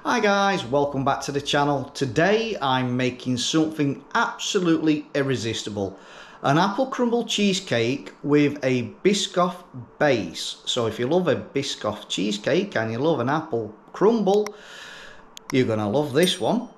Hi guys, welcome back to the channel. Today I'm making something absolutely irresistible. An apple crumble cheesecake with a Biscoff base. So if you love a Biscoff cheesecake and you love an apple crumble, you're gonna love this one.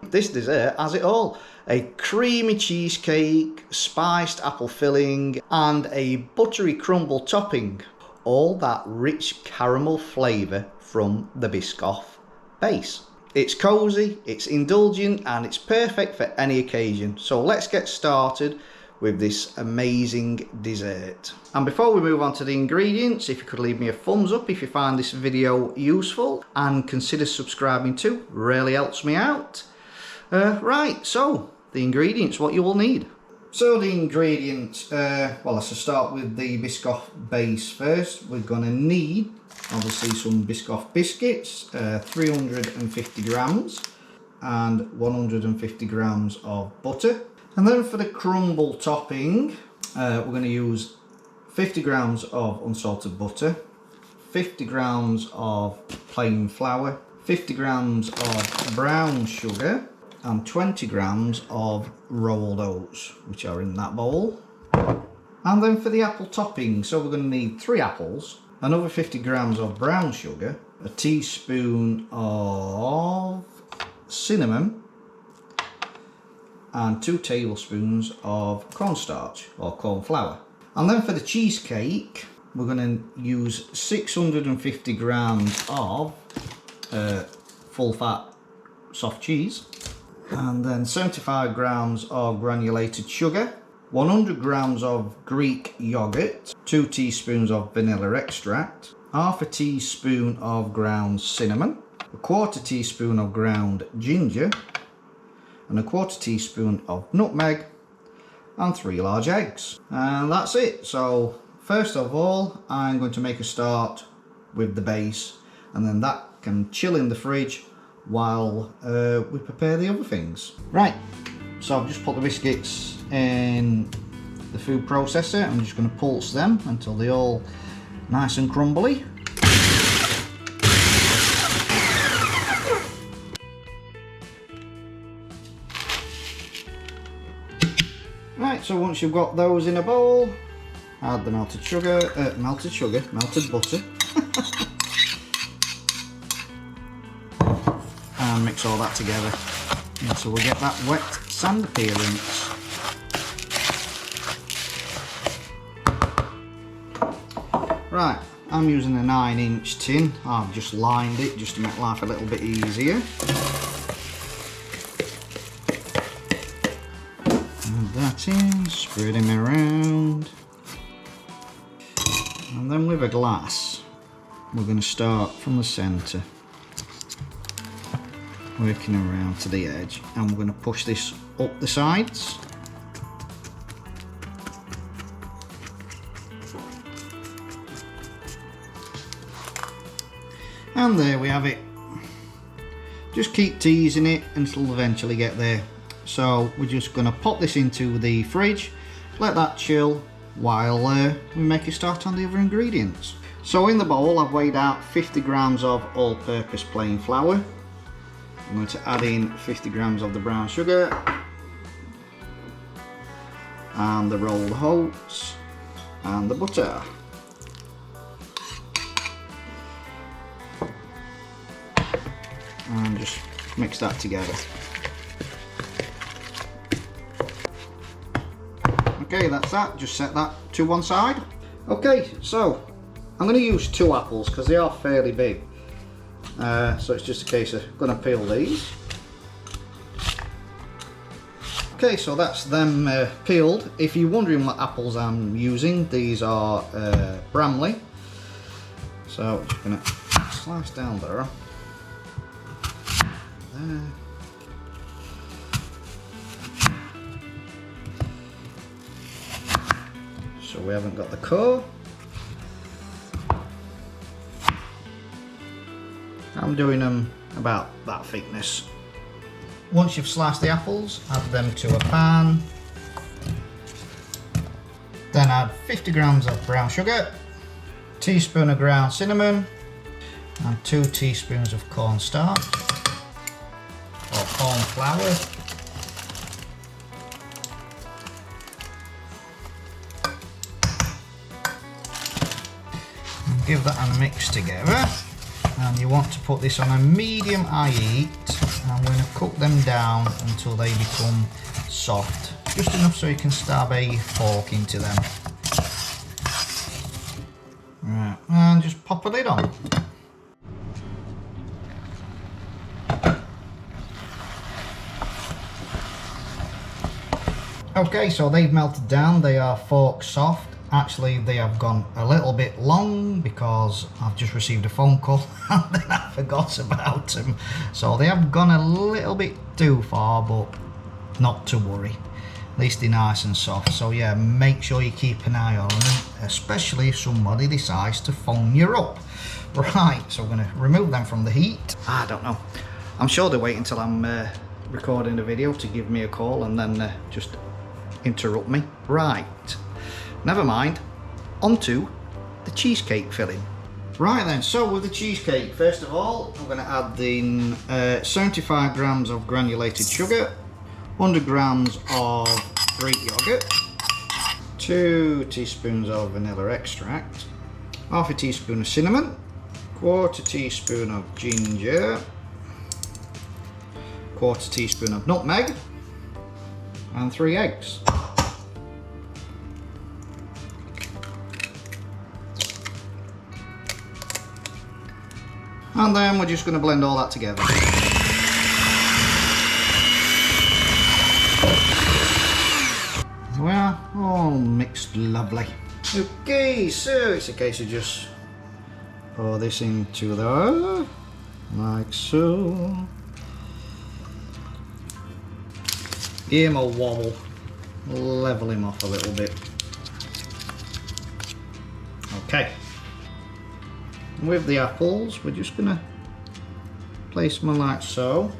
This dessert has it all. A creamy cheesecake, spiced apple filling and a buttery crumble topping. All that rich caramel flavour from the Biscoff base. It's cozy, it's indulgent and it's perfect for any occasion. So let's get started with this amazing dessert. And before we move on to the ingredients, if you could leave me a thumbs up if you find this video useful and consider subscribing too, really helps me out. Right, so the ingredients, what you will need. So the ingredients, well, let's start with the Biscoff base first. We're going to need obviously some Biscoff biscuits, 350 grams and 150 grams of butter. And then for the crumble topping, we're going to use 50 grams of unsalted butter, 50 grams of plain flour, 50 grams of brown sugar, and 20 grams of rolled oats, which are in that bowl. And then for the apple topping, so we're going to need 3 apples, another 50 grams of brown sugar, a teaspoon of cinnamon, and 2 tablespoons of cornstarch or corn flour. And then for the cheesecake, we're going to use 650 grams of full fat soft cheese, and then 75 grams of granulated sugar, 100 grams of Greek yogurt, 2 teaspoons of vanilla extract, half a teaspoon of ground cinnamon, a quarter teaspoon of ground ginger, and a quarter teaspoon of nutmeg, and 3 large eggs. And that's it. So first of all, I'm going to make a start with the base, and then that can chill in the fridge while we prepare the other things. Right, so I've just put the biscuits in the food processor. I'm just going to pulse them until they're all nice and crumbly. Right, so once you've got those in a bowl, add the melted butter. And mix all that together until we get that wet sand appearance. Right, I'm using a 9-inch tin. I've just lined it just to make life a little bit easier. Add that in, spread them around. And then with a glass, we're going to start from the centre, working around to the edge, and we're going to push this up the sides. And there we have it. Just keep teasing it until eventually get there. So we're just going to pop this into the fridge, let that chill while we make a start on the other ingredients. So in the bowl I've weighed out 50 grams of all-purpose plain flour. I'm going to add in 50 grams of the brown sugar and the rolled oats and the butter. And just mix that together. Okay, that's that. Just set that to one side. Okay, so I'm going to use 2 apples because they are fairly big. So it's just a case of going to peel these. Okay, so that's them peeled. If you're wondering what apples I'm using, these are Bramley. So just going to slice down there. So we haven't got the core. I'm doing them about that thickness. Once you've sliced the apples, add them to a pan. Then add 50 grams of brown sugar, teaspoon of ground cinnamon, and 2 teaspoons of cornstarch. corn flour. And give that a mix together. And you want to put this on a medium high heat, and I'm going to cook them down until they become soft. Just enough so you can stab a fork into them. Right, and just pop a lid on. Okay, so they've melted down, they are fork soft. Actually, they have gone a little bit long because I've just received a phone call and then I forgot about them. So they have gone a little bit too far, but not to worry. At least they're nice and soft. So yeah, make sure you keep an eye on them, especially if somebody decides to phone you up. Right, so we're going to remove them from the heat. I don't know. I'm sure they're waiting until I'm recording the video to give me a call and then just interrupt me. Right. Never mind, onto the cheesecake filling. Right then, so with the cheesecake, first of all, I'm going to add in 75 grams of granulated sugar, 100 grams of Greek yogurt, 2 teaspoons of vanilla extract, half a teaspoon of cinnamon, quarter teaspoon of ginger, quarter teaspoon of nutmeg, and 3 eggs. And then we're just going to blend all that together. We are all mixed lovely. Okay, so it's a case of just pour this into there, like so. Give him a wobble, level him off a little bit. Okay. With the apples, we're just going to place them like so.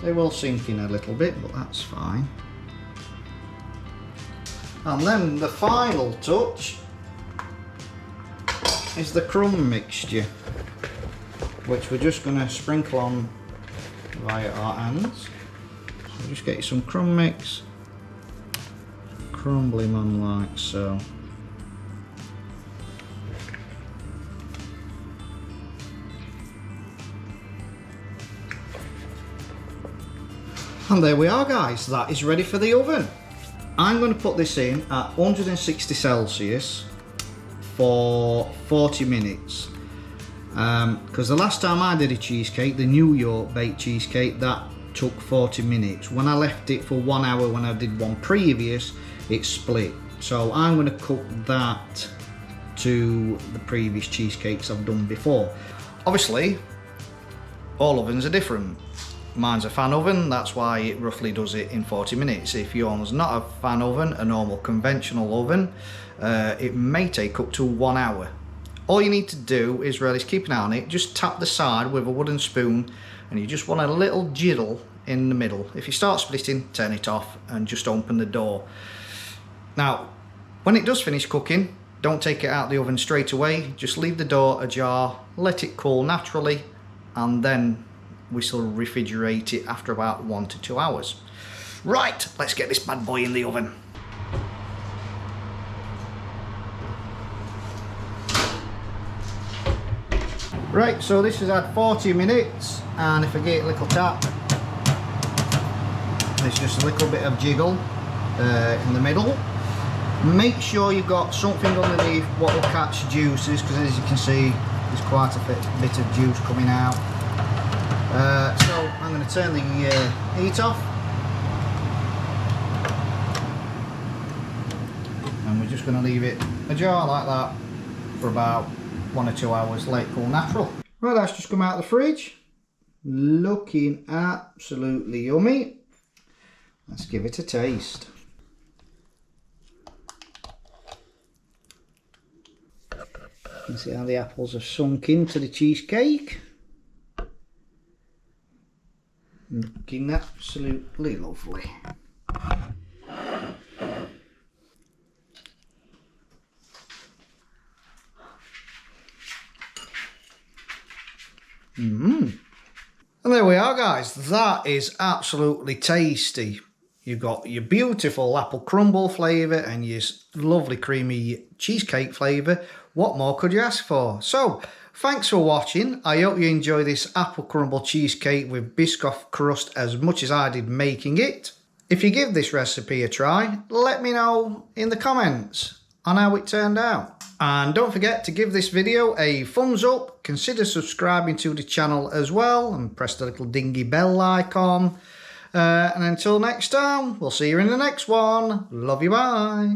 They will sink in a little bit, but that's fine. And then the final touch is the crumb mixture, which we're just going to sprinkle on via our hands. So just get you some crumb mix, crumble them on like so. And there we are, guys, that is ready for the oven. I'm going to put this in at 160 Celsius for 40 minutes. Because the last time I did a cheesecake, the New York baked cheesecake, that took 40 minutes. When I left it for 1 hour when I did one previous, it split. So I'm going to cook that to the previous cheesecakes I've done before. Obviously, all ovens are different. Mine's a fan oven, that's why it roughly does it in 40 minutes. If yours not a fan oven, a normal conventional oven, it may take up to 1 hour. All you need to do is really keep an eye on it, just tap the side with a wooden spoon and you just want a little jiddle in the middle. If you start splitting, turn it off and just open the door. Now, when it does finish cooking, don't take it out of the oven straight away, just leave the door ajar, let it cool naturally, and then we shall refrigerate it after about 1 to 2 hours. Right, let's get this bad boy in the oven. Right, so this is at 40 minutes, and if I get a little tap, there's just a little bit of jiggle in the middle. Make sure you've got something underneath what will catch juices, because as you can see, there's quite a bit of juice coming out. So I'm going to turn the heat off, and we're just going to leave it ajar like that for about 1 or 2 hours, let it cool natural. Right, that's just come out of the fridge, looking absolutely yummy. Let's give it a taste. You can see how the apples have sunk into the cheesecake. Looking absolutely lovely. And there we are, guys. That is absolutely tasty. You've got your beautiful apple crumble flavour and your lovely creamy cheesecake flavour. What more could you ask for? So, thanks for watching. I hope you enjoy this apple crumble cheesecake with Biscoff crust as much as I did making it. If you give this recipe a try, let me know in the comments on how it turned out. And don't forget to give this video a thumbs up, consider subscribing to the channel as well, and press the little dingy bell icon. And until next time, we'll see you in the next one. Love you, bye.